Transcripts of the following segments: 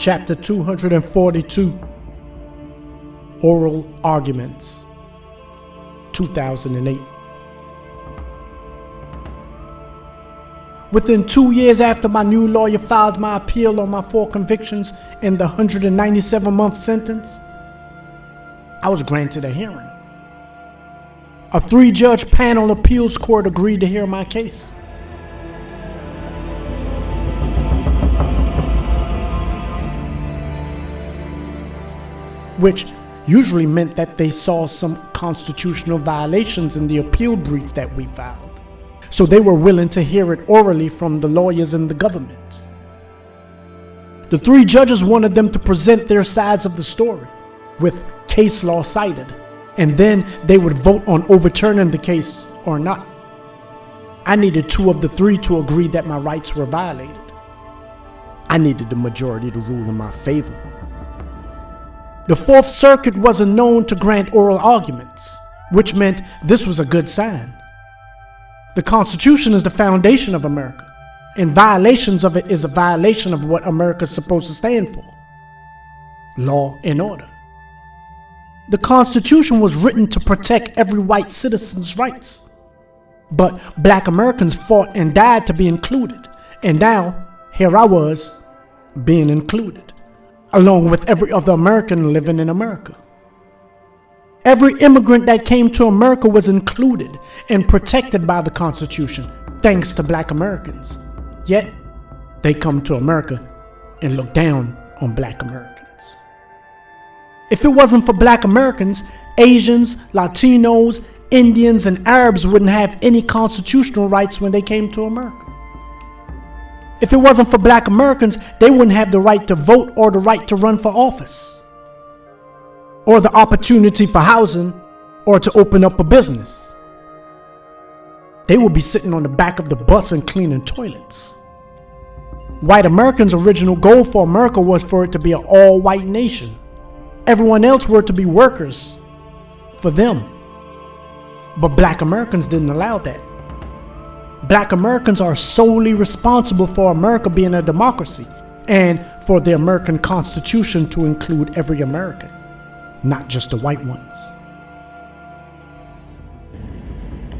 Chapter 242, Oral Arguments, 2008. Within 2 years after my new lawyer filed my appeal on my 4 convictions and the 197-month sentence, I was granted a hearing. A 3-judge panel appeals court agreed to hear my case. Which usually meant that they saw some constitutional violations in the appeal brief that we filed. So they were willing to hear it orally from the lawyers and the government. The 3 judges wanted them to present their sides of the story with case law cited, and then they would vote on overturning the case or not. I needed 2 of the 3 to agree that my rights were violated. I needed the majority to rule in my favor. The 4th Circuit wasn't known to grant oral arguments, which meant this was a good sign. The Constitution is the foundation of America, and violations of it is a violation of what America is supposed to stand for: law and order. The Constitution was written to protect every white citizen's rights, but black Americans fought and died to be included, and now here I was being included, along with every other American living in America. Every immigrant that came to America was included and protected by the Constitution, thanks to black Americans. Yet, they come to America and look down on black Americans. If it wasn't for black Americans, Asians, Latinos, Indians, and Arabs wouldn't have any constitutional rights when they came to America. If it wasn't for black Americans, they wouldn't have the right to vote or the right to run for office, or the opportunity for housing, or to open up a business. They would be sitting on the back of the bus and cleaning toilets. White Americans' original goal for America was for it to be an all-white nation. Everyone else were to be workers for them. But black Americans didn't allow that. Black Americans are solely responsible for America being a democracy and for the American Constitution to include every American, not just the white ones.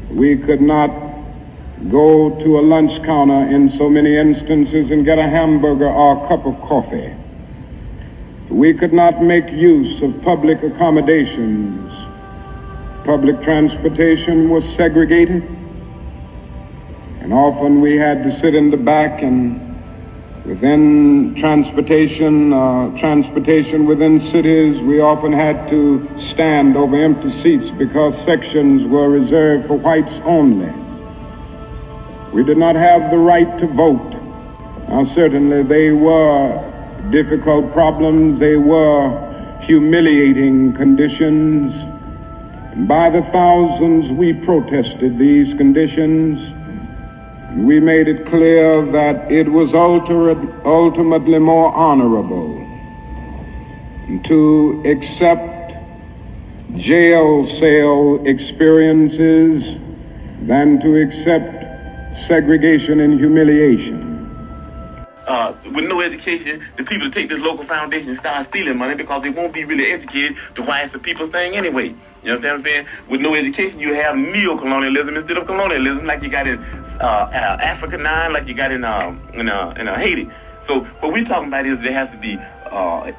We could not go to a lunch counter in so many instances and get a hamburger or a cup of coffee. We could not make use of public accommodations. Public transportation was segregated, and often we had to sit in the back, and within transportation within cities, we often had to stand over empty seats because sections were reserved for whites only. We did not have the right to vote. Now, certainly they were difficult problems, they were humiliating conditions. And by the thousands, we protested these conditions. We made it clear that it was ultimately more honorable to accept jail cell experiences than to accept segregation and humiliation. With no education, the people take this local foundation and start stealing money because they won't be really educated to why it's the people's thing anyway. You understand what I'm saying? With no education, you have neo-colonialism instead of colonialism, like you got in Africa 9, like you got in Haiti. So what we're talking about is there has to be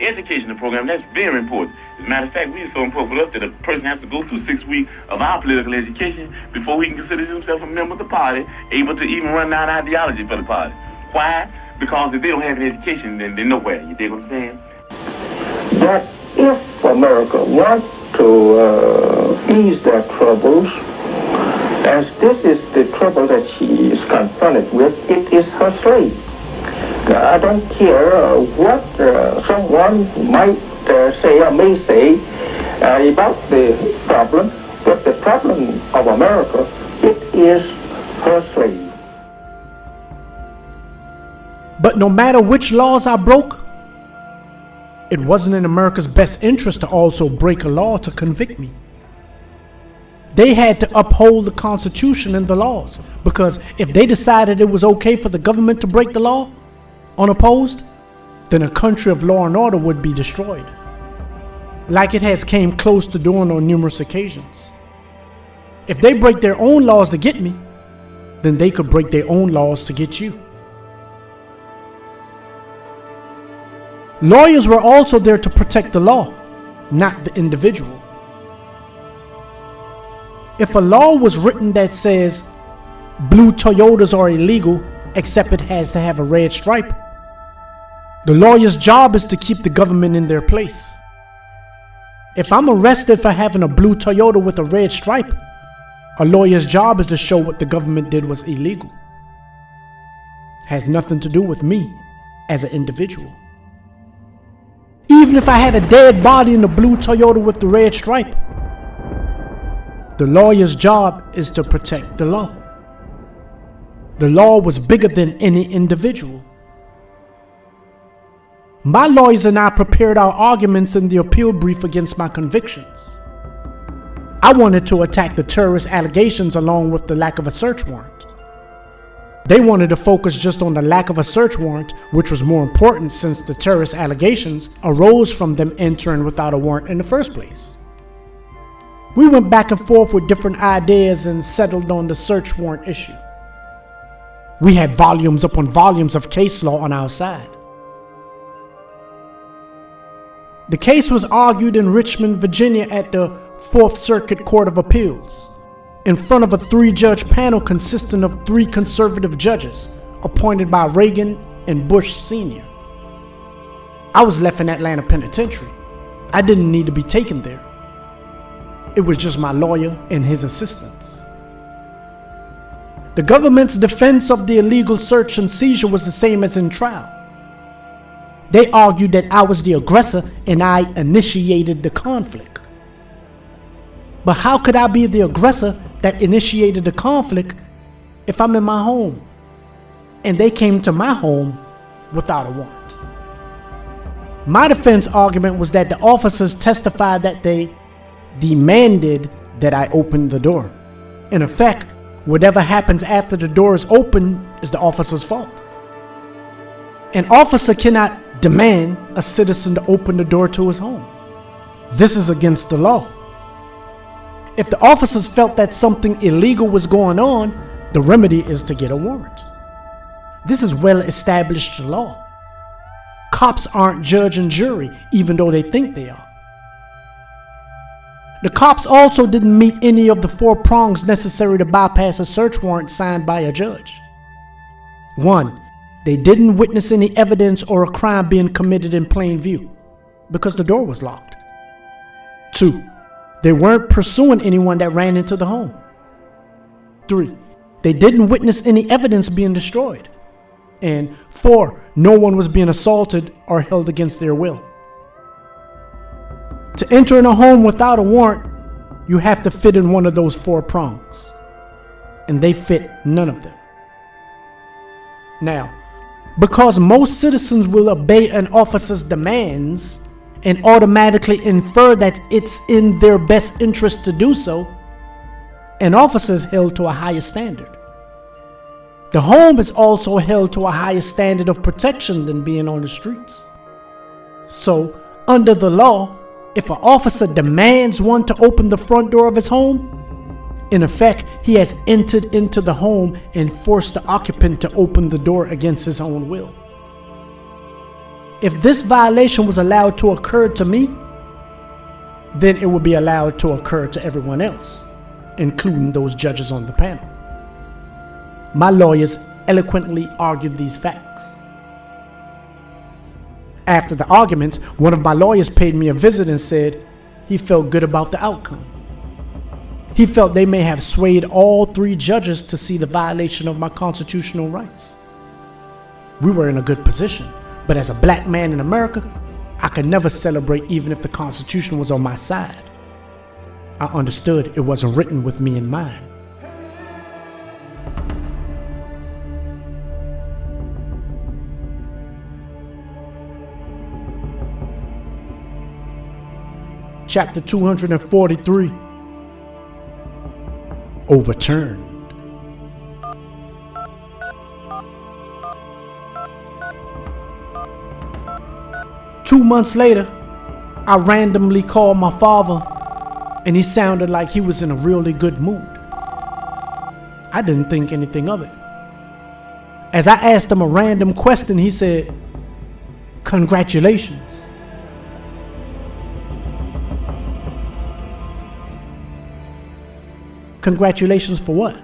educational program. That's very important. As a matter of fact, it's so important for us that a person has to go through 6 weeks of our political education before he can consider himself a member of the party, able to even run down ideology for the party. Why? Because if they don't have an education, then they're nowhere. You dig what I'm saying? That if America wants to ease their troubles, as this is the trouble that she is confronted with, it is her slave. I don't care what someone might say or may say about the problem, but the problem of America, it is her slave. But no matter which laws I broke, it wasn't in America's best interest to also break a law to convict me. They had to uphold the Constitution and the laws, because if they decided it was okay for the government to break the law unopposed, then a country of law and order would be destroyed, like it has came close to doing on numerous occasions. If they break their own laws to get me, then they could break their own laws to get you. Lawyers were also there to protect the law, not the individual. If a law was written that says blue Toyotas are illegal except it has to have a red stripe, the lawyer's job is to keep the government in their place. If I'm arrested for having a blue Toyota with a red stripe, a lawyer's job is to show what the government did was illegal. Has nothing to do with me as an individual. Even if I had a dead body in a blue Toyota with the red stripe, the lawyer's job is to protect the law. The law was bigger than any individual. My lawyers and I prepared our arguments in the appeal brief against my convictions. I wanted to attack the terrorist allegations along with the lack of a search warrant. They wanted to focus just on the lack of a search warrant, which was more important since the terrorist allegations arose from them entering without a warrant in the first place. We went back and forth with different ideas and settled on the search warrant issue. We had volumes upon volumes of case law on our side. The case was argued in Richmond, Virginia at the 4th Circuit Court of Appeals, in front of a 3-judge panel consisting of 3 conservative judges appointed by Reagan and Bush Sr. I was left in Atlanta Penitentiary. I didn't need to be taken there. It was just my lawyer and his assistants. The government's defense of the illegal search and seizure was the same as in trial. They argued that I was the aggressor and I initiated the conflict. But how could I be the aggressor that initiated the conflict if I'm in my home and they came to my home without a warrant? My defense argument was that the officers testified that they demanded that I open the door. In effect, whatever happens after the door is open is the officer's fault. An officer cannot demand a citizen to open the door to his home. This is against the law. If the officers felt that something illegal was going on, the remedy is to get a warrant. This is well-established law. Cops aren't judge and jury, even though they think they are. The cops also didn't meet any of the 4 prongs necessary to bypass a search warrant signed by a judge. 1. They didn't witness any evidence or a crime being committed in plain view, because the door was locked. 2. They weren't pursuing anyone that ran into the home. 3. They didn't witness any evidence being destroyed. And 4. No one was being assaulted or held against their will. To enter in a home without a warrant, you have to fit in one of those 4 prongs. And they fit none of them. Now, because most citizens will obey an officer's demands and automatically infer that it's in their best interest to do so, an officer is held to a higher standard. The home is also held to a higher standard of protection than being on the streets. So, under the law, if an officer demands one to open the front door of his home, in effect, he has entered into the home and forced the occupant to open the door against his own will. If this violation was allowed to occur to me, then it would be allowed to occur to everyone else, including those judges on the panel. My lawyers eloquently argued these facts. After the arguments, one of my lawyers paid me a visit and said he felt good about the outcome. He felt they may have swayed all 3 judges to see the violation of my constitutional rights. We were in a good position, but as a black man in America, I could never celebrate even if the Constitution was on my side. I understood it wasn't written with me in mind. Chapter 243. Overturned. 2 months later, I randomly called my father, and he sounded like he was in a really good mood. I didn't think anything of it. As I asked him a random question, he said, "Congratulations." Congratulations for what?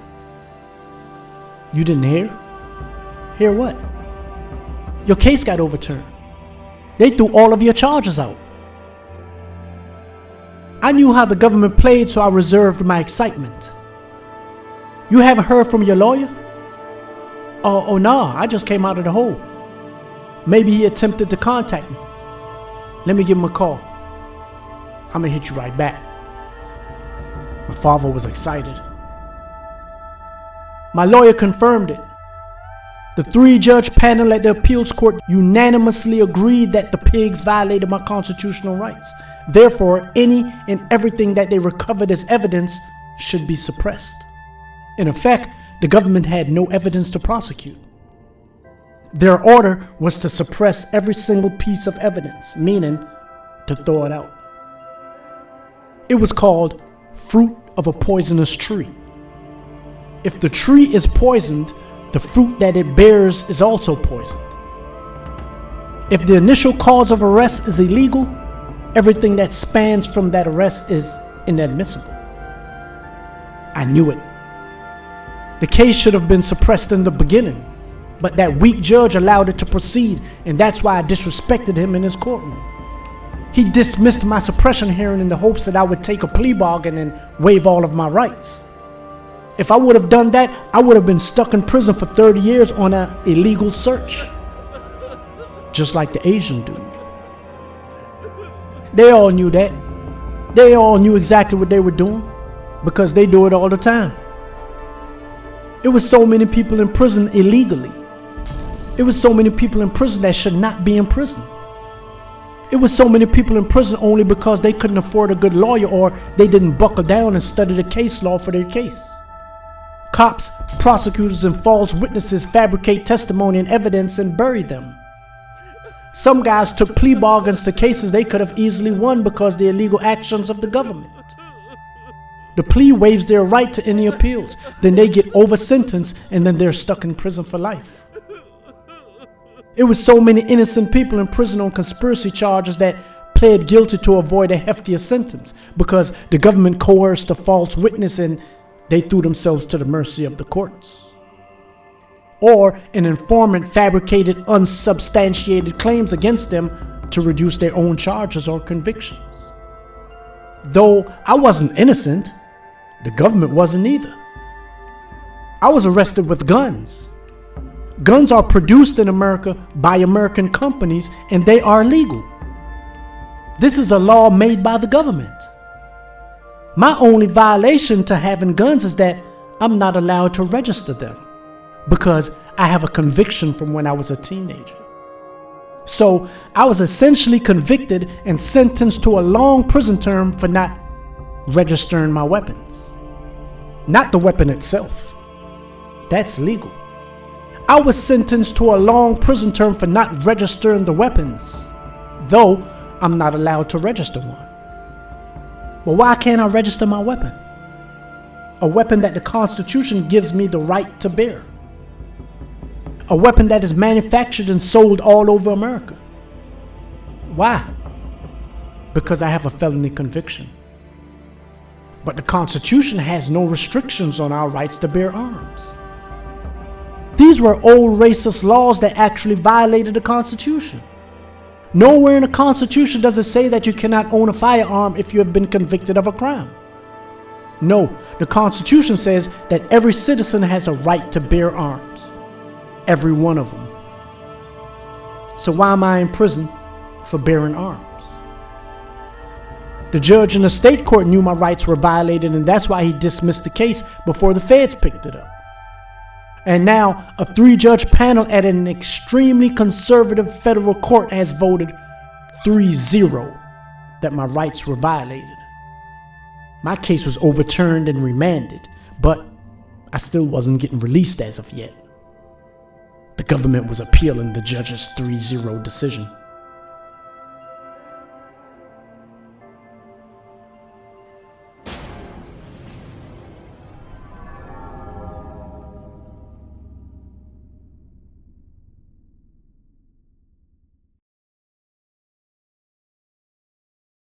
You didn't hear? Hear what? Your case got overturned. They threw all of your charges out. I knew how the government played, so I reserved my excitement. You haven't heard from your lawyer? Oh, nah, I just came out of the hole. Maybe he attempted to contact me. Let me give him a call. I'm gonna hit you right back. My father was excited. My lawyer confirmed it. The 3-judge panel at the appeals court unanimously agreed that the pigs violated my constitutional rights. Therefore, any and everything that they recovered as evidence should be suppressed. In effect, the government had no evidence to prosecute. Their order was to suppress every single piece of evidence, meaning to throw it out. It was called fruit of a poisonous tree. If the tree is poisoned, the fruit that it bears is also poisoned. If the initial cause of arrest is illegal, everything that spans from that arrest is inadmissible. I knew it. The case should have been suppressed in the beginning, but that weak judge allowed it to proceed, and that's why I disrespected him in his courtroom. He dismissed my suppression hearing in the hopes that I would take a plea bargain and waive all of my rights. If I would have done that, I would have been stuck in prison for 30 years on an illegal search. Just like the Asian dude. They all knew that. They all knew exactly what they were doing, because they do it all the time. It was so many people in prison illegally. It was so many people in prison that should not be in prison. It was so many people in prison only because they couldn't afford a good lawyer, or they didn't buckle down and study the case law for their case. Cops, prosecutors, and false witnesses fabricate testimony and evidence and bury them. Some guys took plea bargains to cases they could have easily won because of the illegal actions of the government. The plea waives their right to any appeals. Then they get over-sentenced, and then they're stuck in prison for life. It was so many innocent people in prison on conspiracy charges that pled guilty to avoid a heftier sentence because the government coerced a false witness and they threw themselves to the mercy of the courts. Or an informant fabricated unsubstantiated claims against them to reduce their own charges or convictions. Though I wasn't innocent, the government wasn't either. I was arrested with guns. Guns are produced in America by American companies, and they are legal. This is a law made by the government. My only violation to having guns is that I'm not allowed to register them because I have a conviction from when I was a teenager. So I was essentially convicted and sentenced to a long prison term for not registering my weapons. Not the weapon itself. That's legal. I was sentenced to a long prison term for not registering the weapons, though I'm not allowed to register one. But why can't I register my weapon? A weapon that the Constitution gives me the right to bear. A weapon that is manufactured and sold all over America. Why? Because I have a felony conviction. But the Constitution has no restrictions on our rights to bear arms. These were old racist laws that actually violated the Constitution. Nowhere in the Constitution does it say that you cannot own a firearm if you have been convicted of a crime. No, the Constitution says that every citizen has a right to bear arms. Every one of them. So why am I in prison for bearing arms? The judge in the state court knew my rights were violated, and that's why he dismissed the case before the feds picked it up. And now a 3-judge panel at an extremely conservative federal court has voted 3-0 that my rights were violated. My case was overturned and remanded, but I still wasn't getting released as of yet. The government was appealing the judge's 3-0 decision.